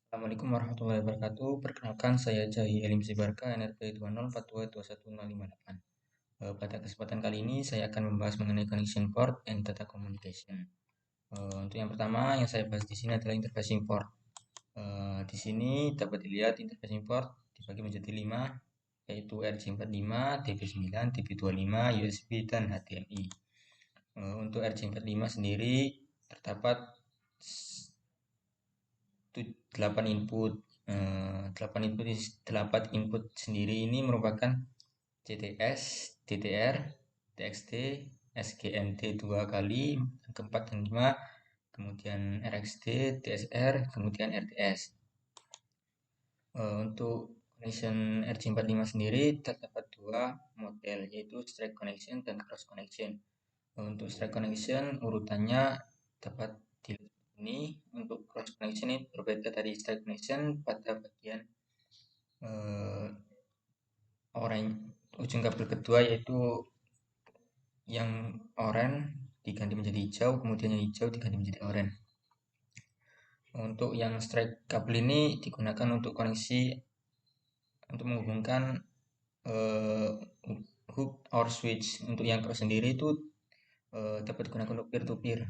Assalamualaikum warahmatullahi wabarakatuh. Perkenalkan, saya Jahi Elim Sibarka, NRP 20422158. Pada kesempatan kali ini, saya akan membahas mengenai connection port and data communication. Untuk yang pertama, yang saya bahas di sini adalah interface port. Di sini dapat dilihat interface port dibagi menjadi 5, yaitu RJ45, DB9, DB25, USB, dan HDMI. Untuk RJ45 sendiri terdapat 8 input. 8 input sendiri ini merupakan CTS, DTR, TXT, SGNT 2 kali, keempat dan 5, kemudian RXD, TSR, kemudian RTS. Untuk connection RJ45 sendiri terdapat dua model, yaitu straight connection dan cross connection. Untuk straight connection urutannya dapat dilihat ini. Untuk cross connection ini berbeda dari straight connection pada bagian orange ujung kabel kedua, yaitu yang oranye diganti menjadi hijau, kemudian yang hijau diganti menjadi oranye. Untuk yang straight kabel ini digunakan untuk koneksi untuk menghubungkan hook or switch. Untuk yang cross sendiri itu dapat digunakan untuk peer to peer.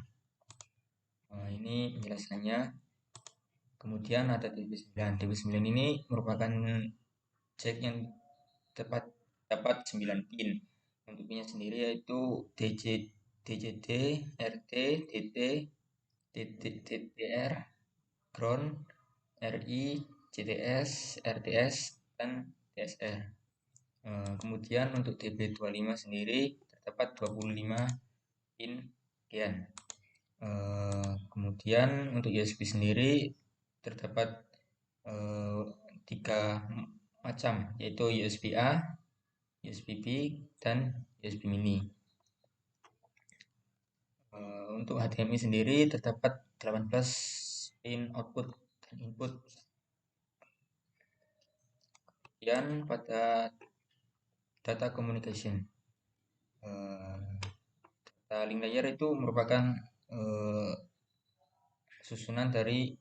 Ini penjelasannya. Kemudian ada DB9. DB9 ini merupakan jack yang dapat 9 pin. Untuk pinnya sendiri yaitu DJD, RT, DT, DTR, ground, RI, CTS, RTS, dan TSR. Kemudian untuk DB25 sendiri terdapat 25 pin sekian. Kemudian untuk USB sendiri terdapat 3 macam, yaitu USB A, USB B, dan USB mini. Untuk HDMI sendiri terdapat 18 pin output dan input. Kemudian pada data communication, data link layer itu merupakan susunan dari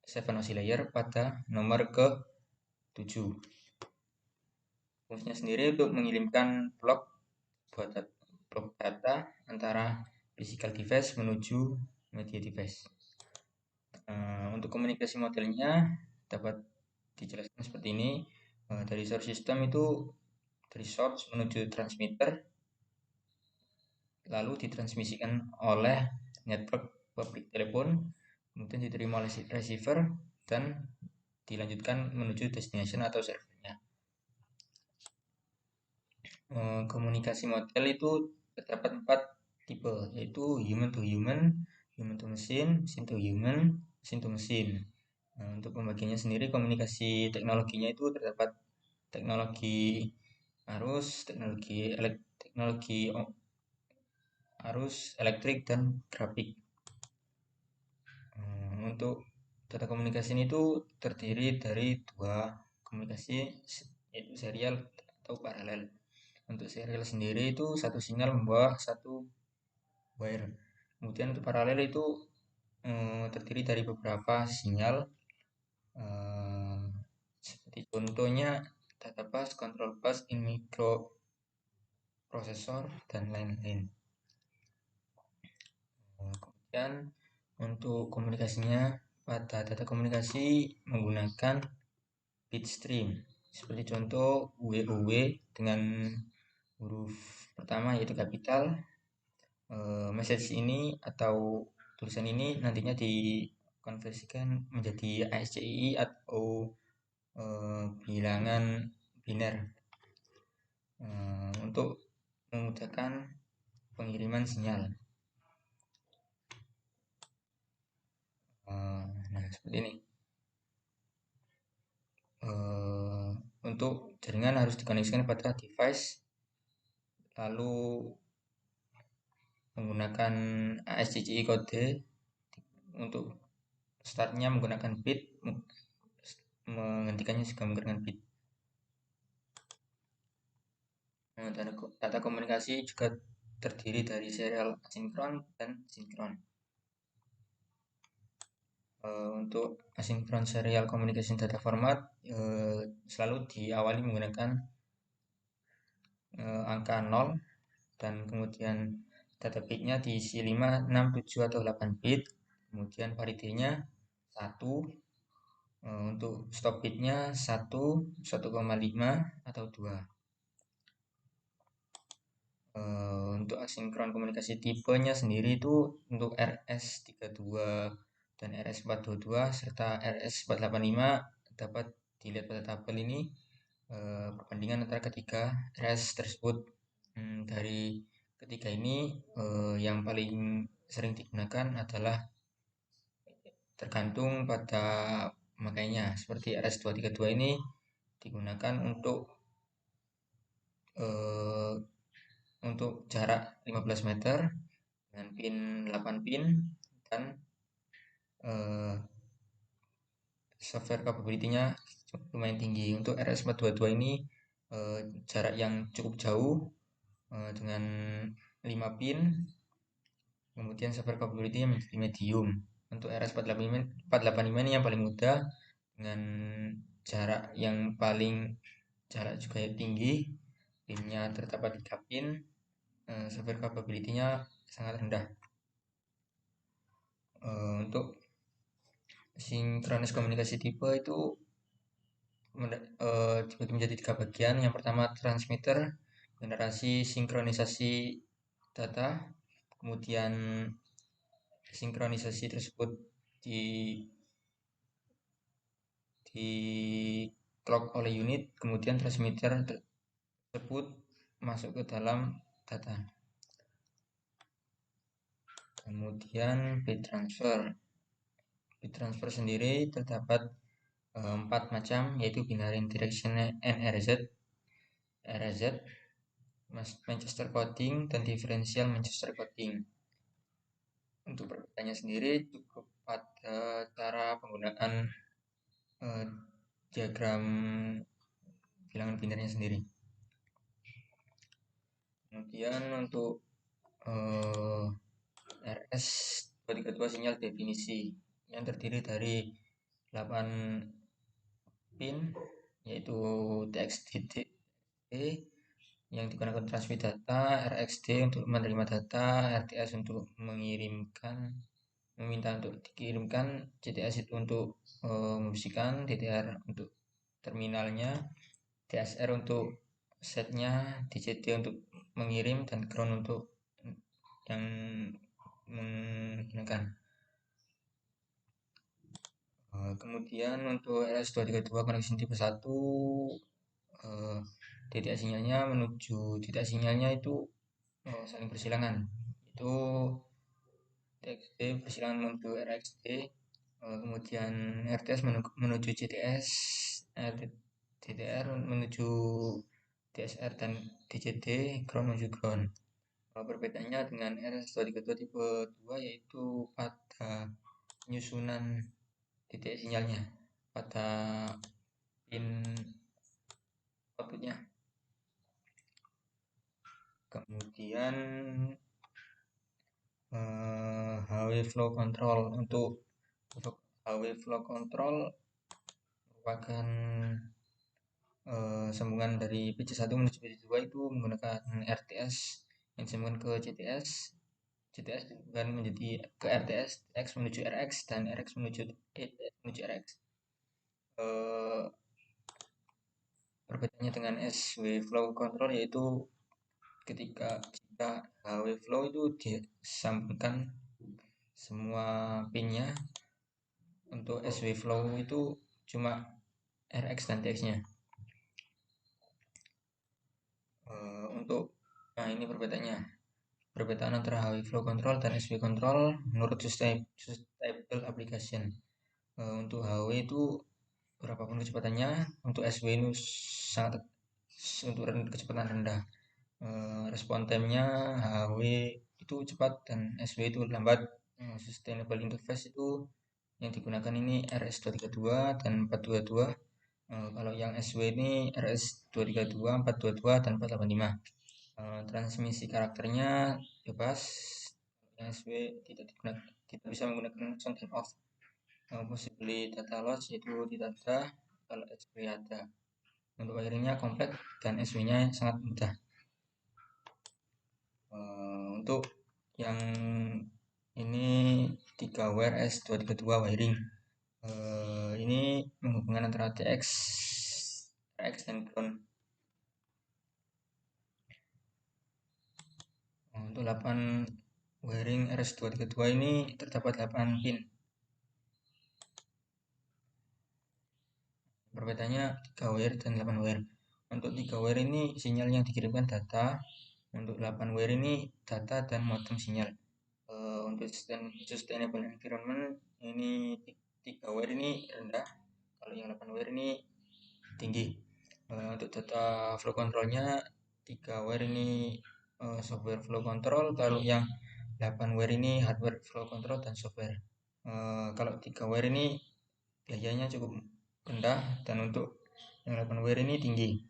7 layer pada nomor ke-7. Fungsinya sendiri untuk mengirimkan blok data antara physical device menuju media device. Untuk komunikasi modelnya dapat dijelaskan seperti ini. Dari source system itu dari source menuju transmitter, lalu ditransmisikan oleh network public telepon, kemudian diterima oleh receiver dan dilanjutkan menuju destination atau servernya. Komunikasi model itu terdapat 4 tipe, yaitu human to human, human to machine, machine to human, machine to machine. Untuk pembagiannya sendiri, komunikasi teknologinya itu terdapat teknologi arus, teknologi arus, elektrik, dan grafik. Untuk data komunikasi itu terdiri dari 2 komunikasi, yaitu serial atau paralel. Untuk serial sendiri itu satu sinyal membawa satu wire. Kemudian untuk paralel itu terdiri dari beberapa sinyal, seperti contohnya data bus, control bus, in microprosesor, dan lain-lain. Kemudian untuk komunikasinya, pada data komunikasi menggunakan bit stream, seperti contoh WOW dengan huruf pertama yaitu kapital. Message ini atau tulisan ini nantinya dikonversikan menjadi ASCII atau bilangan biner untuk memudahkan pengiriman sinyal. Nah, seperti ini. Untuk jaringan harus dikoneksikan pada device, lalu menggunakan ASCII kode. Untuk startnya menggunakan bit, menghentikannya juga menggunakan bit. Data komunikasi juga terdiri dari serial asinkron dan sinkron. Untuk asynchronous serial communication data format selalu diawali menggunakan angka 0 dan kemudian data bitnya diisi 5, 6, 7 atau 8 bit. Kemudian variabelnya 1, untuk stop bitnya 1, 1,5 atau 2. Untuk asinkron komunikasi tipenya sendiri itu untuk RS32 dan RS422 serta RS485 dapat dilihat pada tabel ini perbandingan antara ketiga RS tersebut. Dari ketiga ini yang paling sering digunakan adalah tergantung pada pemakainya. Seperti RS232 ini digunakan eh, untuk jarak 15 meter dengan pin 8 pin dan eh, software capability-nya lumayan tinggi. Untuk RS422 ini jarak yang cukup jauh dengan 5 pin, kemudian software capability-nya menjadi medium. Untuk RS485 ini yang paling mudah dengan jarak juga tinggi, pinnya terdapat 3 pin, software capability-nya sangat rendah. Untuk sinkronis komunikasi tipe itu dibagi menjadi 3 bagian. Yang pertama transmitter, generasi sinkronisasi data, kemudian sinkronisasi tersebut di di clock oleh unit, kemudian transmitter tersebut masuk ke dalam data. Kemudian bit transfer. Bit transfer sendiri terdapat 4 macam, yaitu binary indirection NRZ, RZ, Manchester coding, dan differential Manchester coding. Untuk perbedaannya sendiri cukup pada cara penggunaan diagram bilangan binarnya sendiri. Kemudian untuk RS232 sinyal definisi yang terdiri dari 8 pin, yaitu TXT yang digunakan transmit data, RXD untuk menerima data, RTS untuk meminta untuk dikirimkan, CTS itu untuk membersihkan, DTR untuk terminalnya, DSR untuk setnya, DCD untuk mengirim, dan ground untuk yang menggunakan. Kemudian untuk RS232 connection tipe 1, titik sinyalnya itu saling bersilangan. Itu TXT bersilangan menuju RXT, kemudian RTS menuju CTS, DTR menuju DSR, dan DCD ground menuju ground. Perbedaannya dengan RS232 tipe 2 yaitu pada penyusunan titik sinyalnya pada pin outputnya. Kemudian HW flow control. Untuk HW flow control merupakan sambungan dari PC1 menuju PC2 itu menggunakan RTS yang disambungkan ke CTS. CTS disambungkan menjadi ke RTS, X menuju RX, dan RX menuju RX. Perbedaannya dengan SW flow control yaitu jika HW flow itu disambungkan semua pinnya, untuk SW flow itu cuma RX dan TX-nya. Ini perbedaannya. Perbedaan antara HW flow control dan SW control menurut sustainable application. Untuk HW itu berapapun kecepatannya, untuk SW itu sangat untuk kecepatan rendah. Respon time-nya HW itu cepat dan SW itu lambat. Sustainable interface itu yang digunakan ini RS232 dan 422. Kalau yang SW ini RS232, 422, dan 485. Transmisi karakternya bebas. Yang SW tidak bisa menggunakan sound and off. possibly data loss yaitu di data kalau XP ada. Untuk wiringnya kompleks dan SW-nya sangat mudah. Untuk yang ini 3 wire S232 wiring. Ini menghubungkan antara TX dan ground. Untuk 8 wiring RS232 ini terdapat 8 pin. Perbedaannya 3 wire dan 8 wire. Untuk 3 wire ini sinyal yang dikirimkan data. Untuk 8 wire ini data dan modem sinyal. Untuk sustainable environment ini 3 wire ini rendah. Kalau yang 8 wire ini tinggi. Untuk data flow controlnya 3 wire ini software flow control. Kalau yang 8 wire ini hardware flow control dan software. Kalau 3 wire ini biayanya cukup rendah dan untuk yang 8 wire ini tinggi.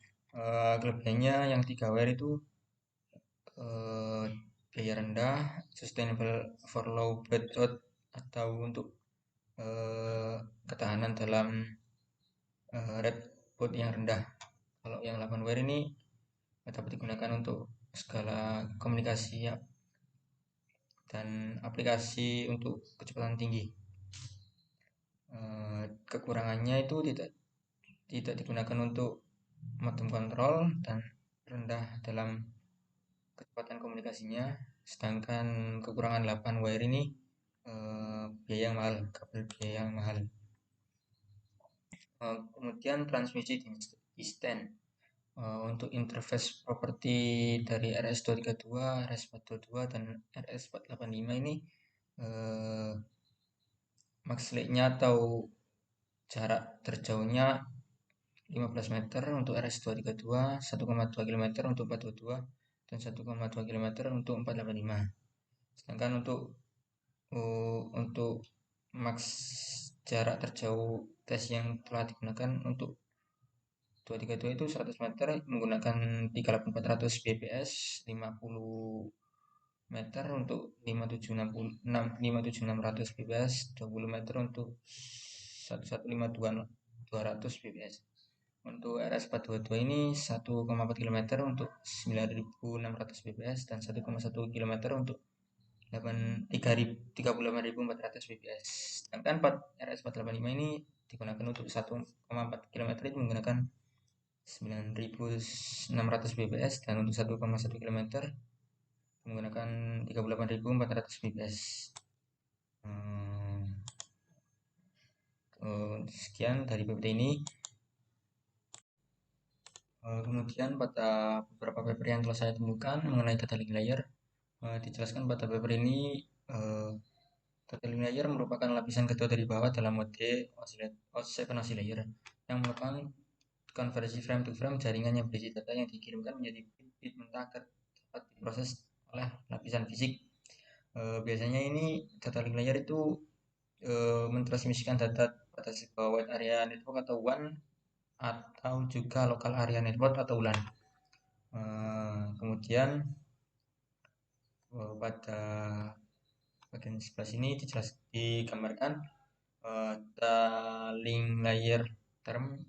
Kelebihannya yang 3 wire itu biaya rendah, sustainable for low breakout atau untuk ketahanan dalam red boot yang rendah. Kalau yang 8 wire ini dapat digunakan untuk segala komunikasi ya, dan aplikasi untuk kecepatan tinggi. Kekurangannya itu tidak digunakan untuk modem kontrol dan rendah dalam kecepatan komunikasinya. Sedangkan kekurangan 8 wire ini biaya yang mahal, kabel biaya yang mahal. Kemudian transmisi distance. Untuk interface properti dari RS232, RS422 dan RS485 ini max length-nya atau jarak terjauhnya 15 meter untuk RS232, 1,2 km untuk 422 dan 1,2 km untuk 485. Sedangkan untuk max jarak terjauh tes yang telah digunakan untuk 232 itu 100 meter menggunakan 38400 bps, 50 meter untuk 57600 bps, 20 meter untuk 1152200 bps. Untuk RS422 ini 1,4 km untuk 9600 bps dan 1,1 km untuk 38.400 bps. Sedangkan RS485 ini digunakan untuk 1,4 km itu menggunakan 9.600 bps dan untuk 1,1 km menggunakan 38.400 bps. Sekian dari PPT ini. Kemudian pada beberapa paper yang telah saya temukan mengenai data link layer, dijelaskan pada paper ini data link layer merupakan lapisan kedua dari bawah dalam mode oscillation layer yang merupakan konversi frame to frame jaringan yang berisi data yang dikirimkan menjadi bit mentah agar dapat diproses oleh lapisan fisik. Biasanya ini data link layer itu mentransmisikan data pada sebuah wide area network atau WAN atau juga local area network atau LAN. Kemudian pada bagian sebelah sini digambarkan data link layer term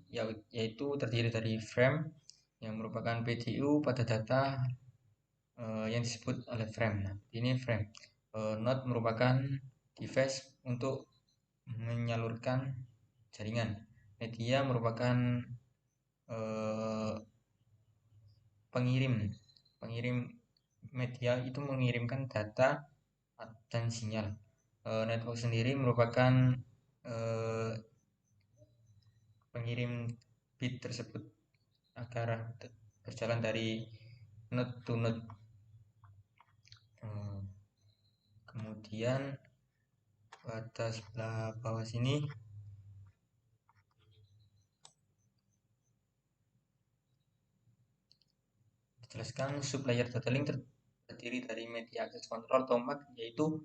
yaitu terdiri dari frame yang merupakan PDU pada data yang disebut oleh frame. Nah, ini frame. Node merupakan device untuk menyalurkan jaringan. Media merupakan pengirim media itu mengirimkan data dan sinyal. Network sendiri merupakan pengirim bit tersebut agar berjalan dari node to node. Kemudian pada sebelah bawah sini dijelaskan sublayer data link terdiri dari media access control atau MAC, yaitu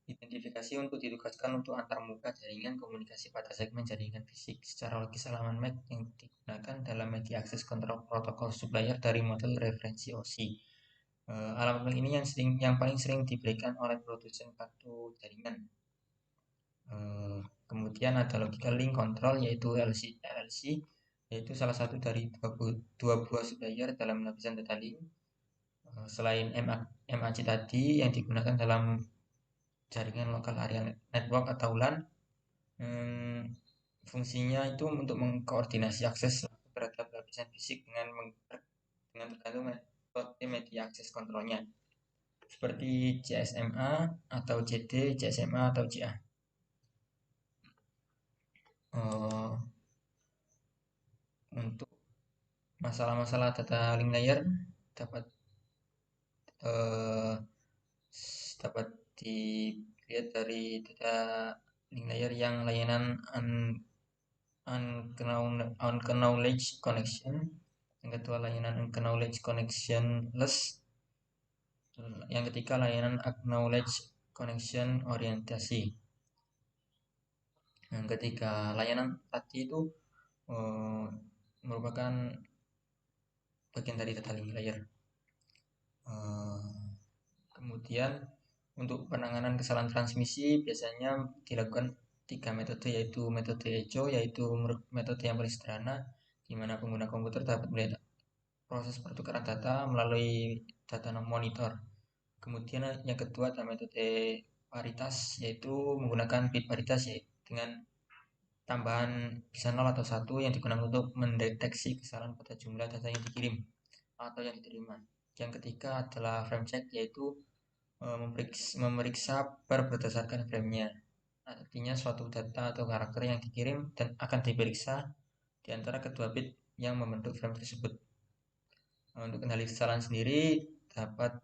identifikasi untuk ditugaskan untuk antarmuka jaringan komunikasi pada segmen jaringan fisik. Secara logis halaman MAC yang digunakan dalam media access control protokol sublayer dari model referensi OSI. Alamat MAC ini yang paling sering diberikan oleh produsen kartu jaringan. Kemudian ada logical link control yaitu LLC, yaitu salah satu dari dua buah sublayer dalam lapisan data link. Selain MAC tadi yang digunakan dalam jaringan lokal area network atau LAN, hmm, fungsinya itu untuk mengkoordinasi akses terhadap lapisan fisik dengan tergantung metode media akses kontrolnya, seperti CSMA atau CD, CSMA atau CA. Untuk masalah-masalah data link layer dapat eh, dapat dilihat dari data link layer yang layanan unacknowledged connection, yang kedua layanan unacknowledged connectionless, yang ketiga layanan acknowledged connection orientasi. Yang ketiga layanan tadi itu eh, merupakan bagian dari data link layer. Kemudian untuk penanganan kesalahan transmisi biasanya dilakukan tiga metode, yaitu metode ECO, yaitu metode yang paling sederhana di mana pengguna komputer dapat melihat proses pertukaran data melalui data monitor. Kemudian yang kedua ada metode paritas, yaitu menggunakan bit paritas, yaitu dengan tambahan bisa 0 atau 1 yang digunakan untuk mendeteksi kesalahan pada jumlah data yang dikirim atau yang diterima. Yang ketiga adalah frame check, yaitu memeriksa per berdasarkan framenya. Artinya suatu data atau karakter yang dikirim dan akan diperiksa di antara kedua bit yang membentuk frame tersebut. Untuk kendali kesalahan sendiri dapat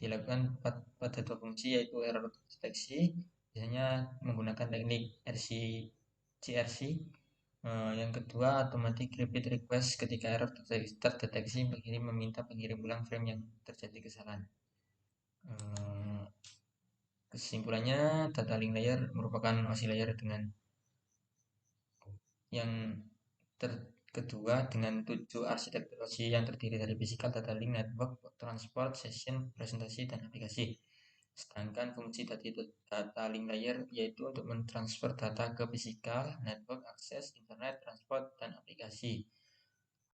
dilakukan pada dua fungsi, yaitu error deteksi, biasanya menggunakan teknik CRC. Yang kedua, automatic repeat request, ketika error terdeteksi, pengirim meminta pengirim ulang frame yang terjadi kesalahan. Kesimpulannya, data link layer merupakan OSI layer dengan yang kedua dengan 7 arsitektur OSI yang terdiri dari physical data link, network, transport, session, presentasi, dan aplikasi. Sedangkan fungsi tadi data link layer yaitu untuk mentransfer data ke physical, network, akses, internet, transport, dan aplikasi.